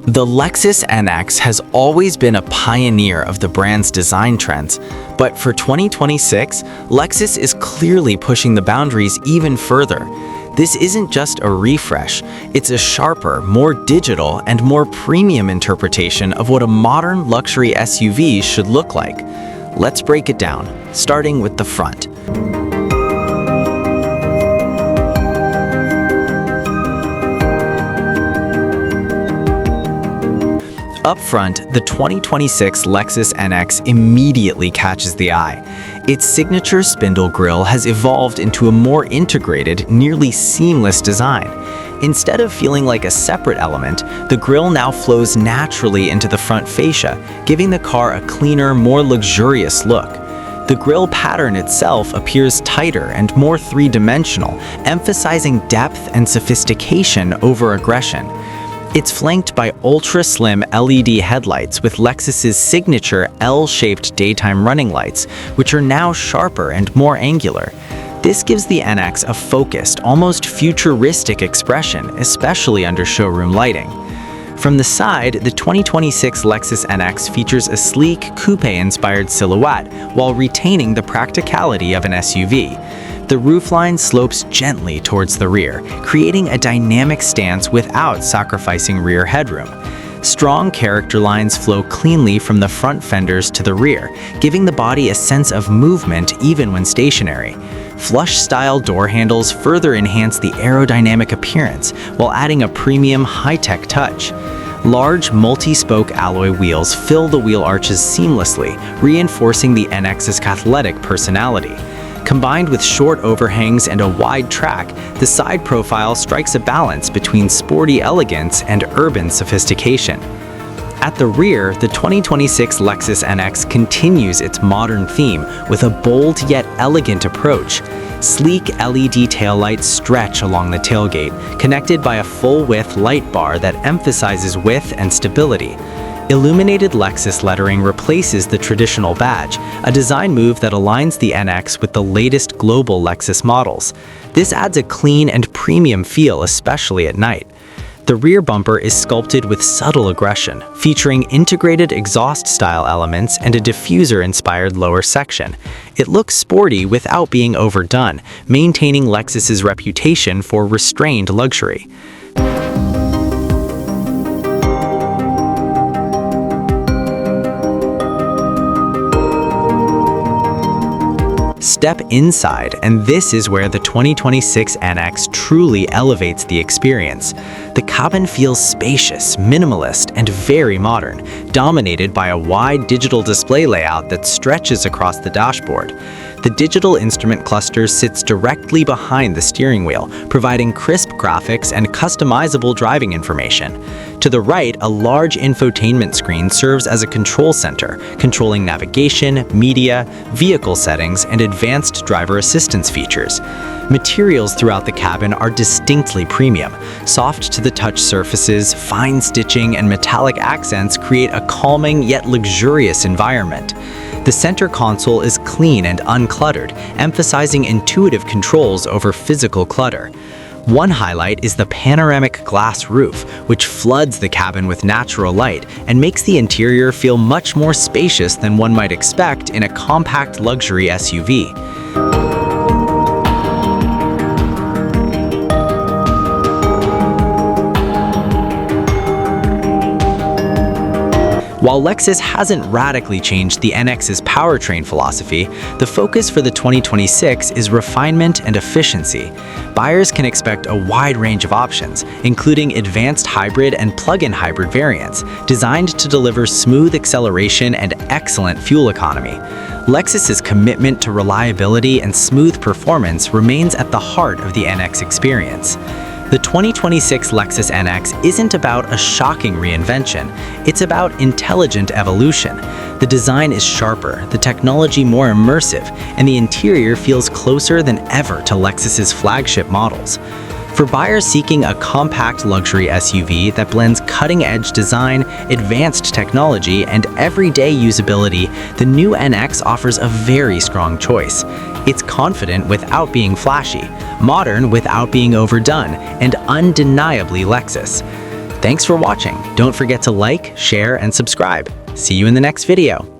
The Lexus NX has always been a pioneer of the brand's design trends, but for 2026, Lexus is clearly pushing the boundaries even further. This isn't just a refresh, it's a sharper, more digital, and more premium interpretation of what a modern luxury SUV should look like. Let's break it down, starting with the front. Up front, the 2026 Lexus NX immediately catches the eye. Its signature spindle grille has evolved into a more integrated, nearly seamless design. Instead of feeling like a separate element, the grille now flows naturally into the front fascia, giving the car a cleaner, more luxurious look. The grille pattern itself appears tighter and more three-dimensional, emphasizing depth and sophistication over aggression. It's flanked by ultra-slim LED headlights with Lexus's signature L-shaped daytime running lights, which are now sharper and more angular. This gives the NX a focused, almost futuristic expression, especially under showroom lighting. From the side, the 2026 Lexus NX features a sleek, coupe-inspired silhouette while retaining the practicality of an SUV. The roofline slopes gently towards the rear, creating a dynamic stance without sacrificing rear headroom. Strong character lines flow cleanly from the front fenders to the rear, giving the body a sense of movement even when stationary. Flush-style door handles further enhance the aerodynamic appearance while adding a premium high-tech touch. Large multi-spoke alloy wheels fill the wheel arches seamlessly, reinforcing the NX's athletic personality. Combined with short overhangs and a wide track, the side profile strikes a balance between sporty elegance and urban sophistication. At the rear, the 2026 Lexus NX continues its modern theme with a bold yet elegant approach. Sleek LED taillights stretch along the tailgate, connected by a full-width light bar that emphasizes width and stability. Illuminated Lexus lettering replaces the traditional badge, a design move that aligns the NX with the latest global Lexus models. This adds a clean and premium feel, especially at night. The rear bumper is sculpted with subtle aggression, featuring integrated exhaust-style elements and a diffuser-inspired lower section. It looks sporty without being overdone, maintaining Lexus's reputation for restrained luxury. Step inside, and this is where the 2026 NX truly elevates the experience. The cabin feels spacious, minimalist, and very modern, dominated by a wide digital display layout that stretches across the dashboard. The digital instrument cluster sits directly behind the steering wheel, providing crisp graphics and customizable driving information. To the right, a large infotainment screen serves as a control center, controlling navigation, media, vehicle settings, and advanced driver assistance features. Materials throughout the cabin are distinctly premium. Soft-to-the-touch surfaces, fine stitching, and metallic accents create a calming yet luxurious environment. The center console is clean and uncluttered, emphasizing intuitive controls over physical clutter. One highlight is the panoramic glass roof, which floods the cabin with natural light and makes the interior feel much more spacious than one might expect in a compact luxury SUV. While Lexus hasn't radically changed the NX's powertrain philosophy, the focus for the 2026 is refinement and efficiency. Buyers can expect a wide range of options, including advanced hybrid and plug-in hybrid variants, designed to deliver smooth acceleration and excellent fuel economy. Lexus's commitment to reliability and smooth performance remains at the heart of the NX experience. The 2026 Lexus NX isn't about a shocking reinvention, it's about intelligent evolution. The design is sharper, the technology more immersive, and the interior feels closer than ever to Lexus's flagship models. For buyers seeking a compact luxury SUV that blends cutting-edge design, advanced technology, and everyday usability, the new NX offers a very strong choice. It's confident without being flashy, modern without being overdone, and undeniably Lexus. Thanks for watching. Don't forget to like, share, and subscribe. See you in the next video.